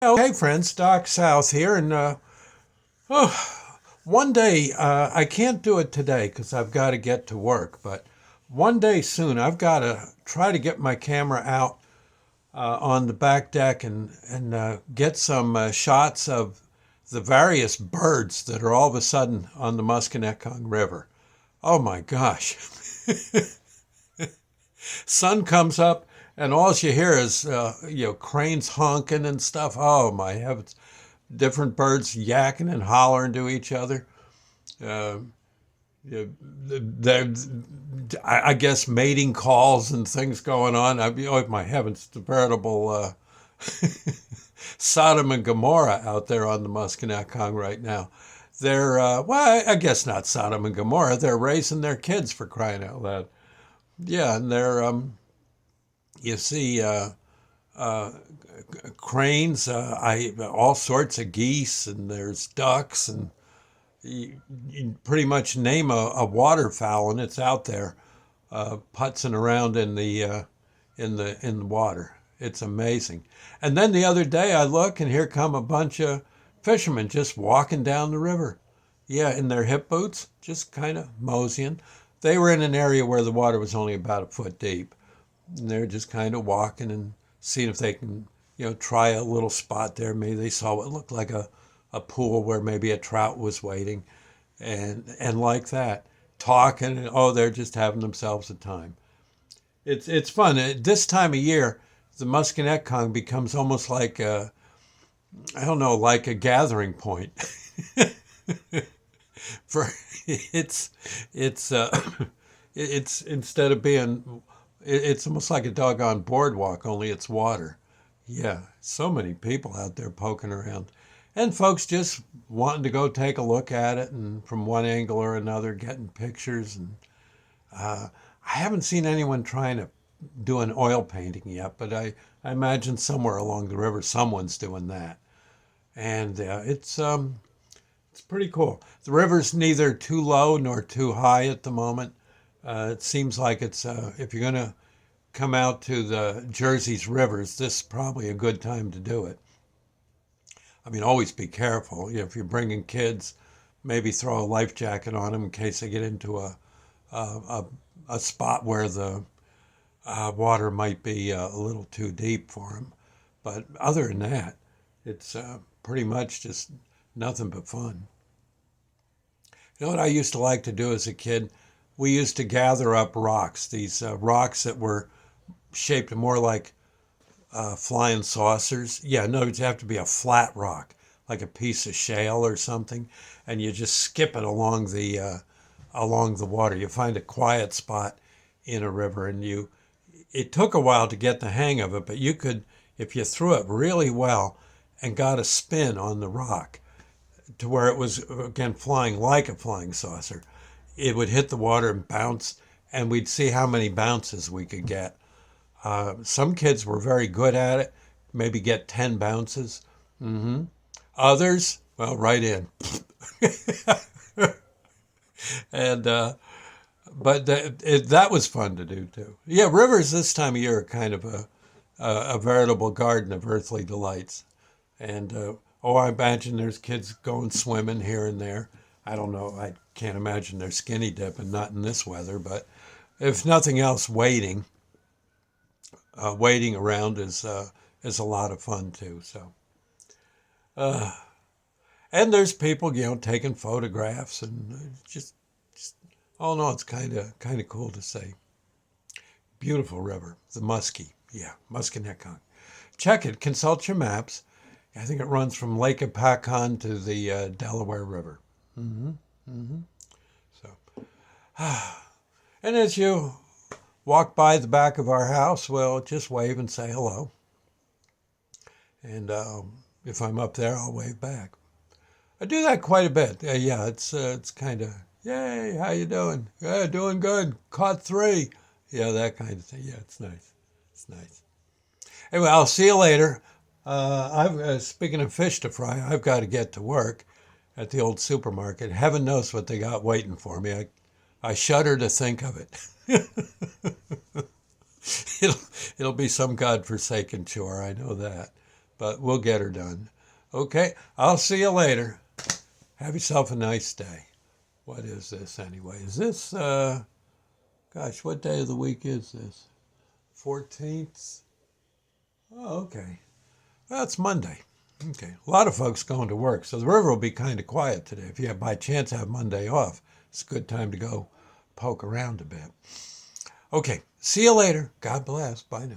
Okay, friends, Doc South here, and one day I can't do it today because I've got to get to work. But one day soon, I've got to try to get my camera out on the back deck and get some shots of the various birds that are all of a sudden on the Musconetcong River. Oh my gosh! Sun comes up, and all you hear is cranes honking and stuff. Oh my heavens! Different birds yakking and hollering to each other. Uh, yeah, there, I guess mating calls and things going on. Oh my heavens, it's a veritable Sodom and Gomorrah out there on the Musconetcong right now. They're well, I guess not Sodom and Gomorrah. They're raising their kids for crying out loud. Yeah, and they're you see uh, cranes, all sorts of geese, and there's ducks, and you pretty much name a waterfowl, and it's out there putzing around in the water. It's amazing. And then the other day, I look, and here come a bunch of fishermen just walking down the river. Yeah, in their hip boots, just kind of moseying. They were in an area where the water was only about a foot deep, and they're just kind of walking and seeing if they can, try a little spot there. Maybe they saw what looked like a pool where maybe a trout was waiting, and like that, talking, and oh, they're just having themselves a time. It's fun. This time of year, the Musconetcong becomes almost like I don't know, like a gathering point. For it's it's it's instead of being it's almost like a doggone boardwalk, only it's water. Yeah, so many people out there poking around. And folks just wanting to go take a look at it and from one angle or another getting pictures. And I haven't seen anyone trying to do an oil painting yet, but I imagine somewhere along the river someone's doing that. And it's pretty cool. The river's neither too low nor too high at the moment. It seems like it's if you're going to come out to the Jersey's rivers, this is probably a good time to do it. I mean, always be careful. If you're bringing kids, maybe throw a life jacket on them in case they get into a, a, a spot where the water might be a little too deep for them. But other than that, it's pretty much just nothing but fun. You know what I used to like to do as a kid? We used to gather up rocks, these rocks that were shaped more like flying saucers. Yeah, no, it'd have to be a flat rock, like a piece of shale or something, and you just skip it along the water. You find a quiet spot in a river, and it took a while to get the hang of it, but you could, if you threw it really well and got a spin on the rock to where it was again flying like a flying saucer, it would hit the water and bounce, and we'd see how many bounces we could get. Some kids were very good at it, maybe get 10 bounces. hmm Others, well, right in. And but that was fun to do too. Yeah, rivers this time of year are kind of a veritable garden of earthly delights. And oh, I imagine there's kids going swimming here and there. I don't know. I can't imagine they're skinny dipping, not in this weather. But if nothing else, waiting around is a lot of fun too. So, uh, and there's people taking photographs and just oh no, it's kind of cool to see. Beautiful river, the Musky, yeah, Musconetcong. Check it. Consult your maps. I think it runs from Lake Apacon to the Delaware River. hmm hmm So, and as you walk by the back of our house, well, just wave and say hello. And if I'm up there, I'll wave back. I do that quite a bit. Yeah, it's kind of, yay, how you doing? Yeah, doing good. Caught three. Yeah, that kind of thing. Yeah, it's nice. It's nice. Anyway, I'll see you later. I've speaking of fish to fry, I've got to get to work at the old supermarket. Heaven knows what they got waiting for me. I shudder to think of it. it'll, it'll be some godforsaken chore, I know that. but we'll get her done. Okay, I'll see you later. Have yourself a nice day. What is this anyway? Is this, gosh, what day of the week is this? 14th? Oh, okay. That's Monday. Okay. A lot of folks going to work, so the river will be kind of quiet today. If you by chance have Monday off, it's a good time to go poke around a bit. Okay. See you later. God bless. Bye now.